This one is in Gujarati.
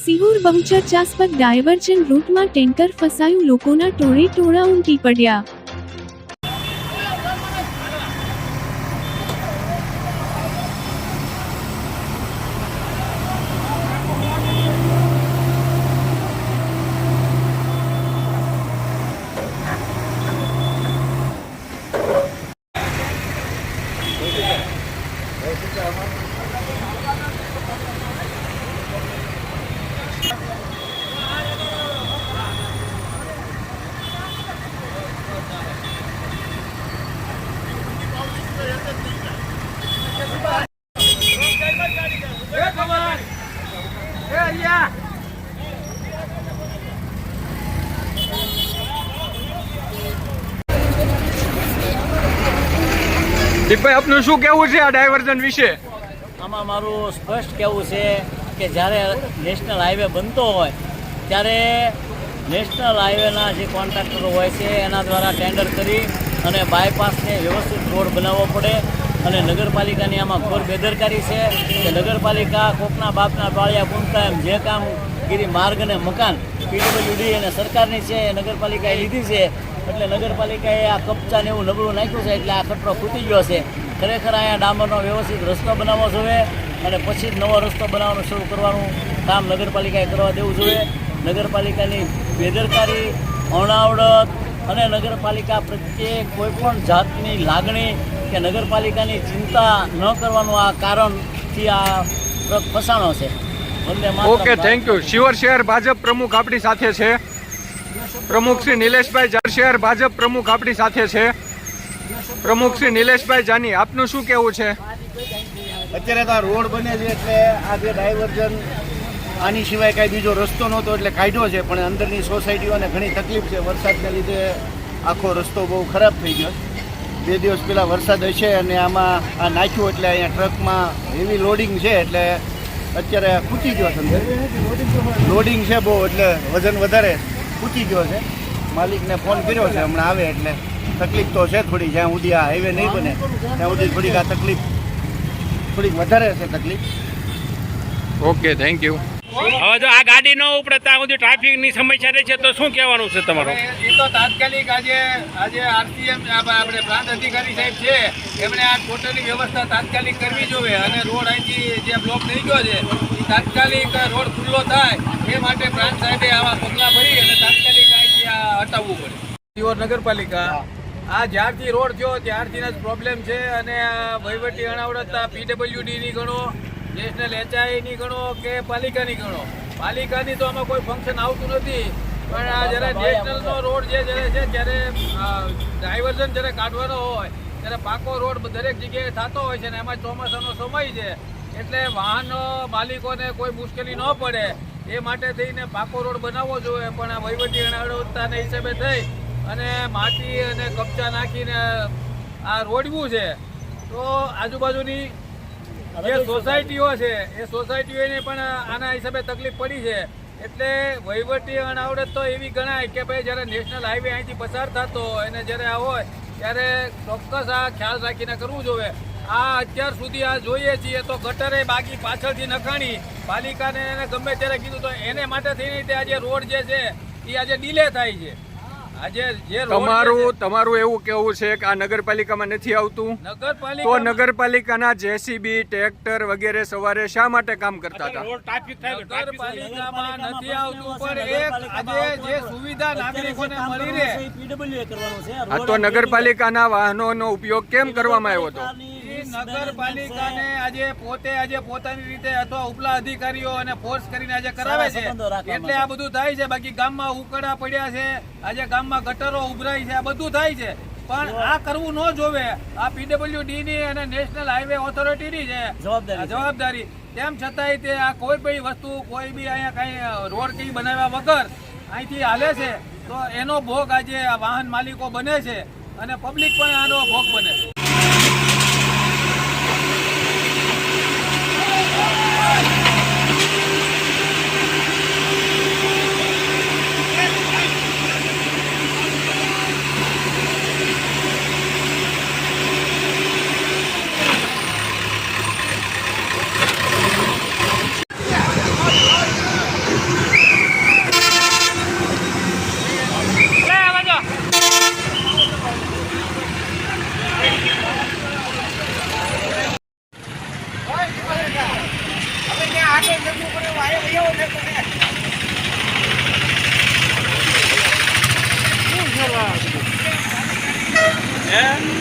સિહોર બહુચર્ચાસ્પદ ડાયવર્જન રૂટમાં ટેન્કર ફસાયું, લોકોના ટોળે ટોળા ઉમટી પડ્યા। દીપભાઈ, આપનું શું કહેવું છે આ ડાયવર્ઝન વિશે? આમાં મારું સ્પષ્ટ કહેવું છે કે જ્યારે નેશનલ હાઈવે બનતો હોય ત્યારે નેશનલ હાઈવેના જે કોન્ટ્રાક્ટરો હોય છે એના દ્વારા ટેન્ડર કરી અને બાયપાસને વ્યવસ્થિત રોડ બનાવવો પડે। અને નગરપાલિકાની આમાં ઘોર બેદરકારી છે કે નગરપાલિકા કોકના બાપના બાળિયા પૂંછતા એમ જે કામગીરી માર્ગ અને મકાન પીડબ્લ્યુડી અને સરકારની છે એ નગરપાલિકાએ લીધી છે, એટલે નગરપાલિકાએ આ કપચાને એવું નબળું નાખ્યું છે, એટલે આ ખતરો ખૂટી ગયો છે। ખરેખર અહીંયા ડામરનો વ્યવસ્થિત રસ્તો બનાવવો જોઈએ અને પછી જ નવો રસ્તો બનાવવાનું શરૂ કરવાનું કામ નગરપાલિકાએ કરવા દેવું જોઈએ। નગરપાલિકાની બેદરકારી, અણાવડત અને નગરપાલિકા પ્રત્યે કોઈપણ જાતની લાગણી કે નગરપાલિકાની ચિંતા ન કરવાનું આ કારણથી આ ટ્રક ફસાણો છે। Okay, thank you. શિહોર શહેર ભાજપ પ્રમુખ આપણી સાથે છે, પ્રમુખ શ્રી નિલેશભાઈ જાની। શહેર ભાજપ પ્રમુખ આપણી સાથે છે, પ્રમુખ શ્રી નિલેશભાઈ જાની, આપનું શું કહેવું છે? અત્યારે તો આ રોડ બને છે એટલે આ જે ડાયવર્ઝન આની સિવાય કાંઈ બીજો રસ્તો નહોતો એટલે કાઢ્યો છે, પણ અંદરની સોસાયટીઓને ઘણી તકલીફ છે। વરસાદને લીધે આખો રસ્તો બહુ ખરાબ થઈ ગયો। 2 દિવસ પહેલાં વરસાદ હશે અને આમાં આ નાખ્યું એટલે અહીંયા ટ્રકમાં હેવી લોડિંગ છે એટલે અત્યારે ખૂટી ગયો છે, લોડિંગ છે બહુ એટલે વજન વધારે ખૂટી ગયો છે। માલિકને ફોન કર્યો છે, હમણાં આવે એટલે તકલીફ તો છે થોડી, જ્યાં સુધી આ હાઈવે નહીં બને ત્યાં સુધી થોડીક આ તકલીફ થોડીક વધારે છે તકલીફ। Okay, thank you. હવે જો આ ગાડી ન ઉપડે ત્યાં સુધી ટ્રાફિકની સમસ્યા રહે છે તો શું કહેવાનું છે તમારું? એ તો તાત્કાલિક આજે આરસીએમ આપણે પ્રાંત અધિકારી સાહેબ છે એમણે આ ટોટલની વ્યવસ્થા તાત્કાલિક કરવી જોઈએ અને રોડ અહીંથી જે બ્લોક થઈ ગયો છે એ તાત્કાલિક રોડ ખુલ્લો થાય એ માટે પ્રાંત સાહેબે આવા પગલાં ભરી અને તાત્કાલિક અહીંથી આ હટાવવું પડે। સિહોર નગરપાલિકા આ જ્યારથી રોડ થયો ત્યારથી જ પ્રોબ્લેમ છે અને આ વહીવટી અણાવડત પીડબ્લ્યુડીની ગણો, નેશનલ HIની ગણો કે પાલિકાની ગણો, પાલિકાની તો આમાં કોઈ ફંક્શન આવતું નથી, પણ આ જ્યારે નેશનલનો રોડ જે જ્યારે છે ત્યારે ડાયવર્ઝન જ્યારે કાઢવાનો હોય ત્યારે પાકો રોડ દરેક જગ્યાએ થતો હોય છે ને એમાં ચોમાસાનો સમય છે એટલે વાહનો માલિકોને કોઈ મુશ્કેલી ન પડે એ માટે થઈને પાકો રોડ બનાવવો જોઈએ, પણ આ વહીવટી અણાવડતના હિસાબે થઈ અને માટી અને કપચા નાખીને આ રોડવું છે તો આજુબાજુની જે સોસાયટીઓ છે એ સોસાયટીઓને પણ આના હિસાબે તકલીફ પડી છે। એટલે વહીવટી અણાવડત તો એવી ગણાય કે ભાઈ જ્યારે નેશનલ હાઈવે અહીંથી પસાર થતો હોય અને જ્યારે આ હોય ત્યારે ચોક્કસ આ ખ્યાલ રાખીને કરવું જોઈએ। આ અત્યાર સુધી આ જોઈએ છીએ તો ગટરે બાકી પાછળથી નખાણી, પાલિકાને એને ગમે ત્યારે કીધું તો એને માટે થઈને આજે રોડ જે છે એ આજે ડીલે થાય છે। તમારું એવું કેવું છે કે આ નગરપાલિકામાં નથી આવતું? તો નગરપાલિકાના JCB, ટ્રેક્ટર વગેરે સવારે શા માટે કામ કરતા હતા? નગરપાલિકામાં નથી આવતું પણ એક આજે જે સુવિધા નાગરિકોને મળી રહે આ તો નગરપાલિકાના વાહનોનો ઉપયોગ કેમ કરવામાં આવ્યો હતો? નગરપાલિકાને આજે પોતાની રીતે અથવા ઉપલા અધિકારીઓ અને ફોર્સ કરીને આજે કરાવે છે એટલે આ બધું થાય છે। બાકી ગામમાં ઉકળા પડ્યા છે, આજે ગામમાં ગટરો ઉભરાય છે, આ બધું થાય છે, પણ આ કરવું ન જોવે। આ પીડબ્લ્યુડીની અને નેશનલ હાઈવે ઓથોરિટીની છે જવાબદારી, તેમ છતાંય તે આ કોઈ બી વસ્તુ કોઈ બી અહીંયા કઈ રોડ કઈ બનાવ્યા વગર અહીંથી હાલે છે તો એનો ભોગ આજે આ વાહન માલિકો બને છે અને પબ્લિક પણ આનો ભોગ બને છે। હે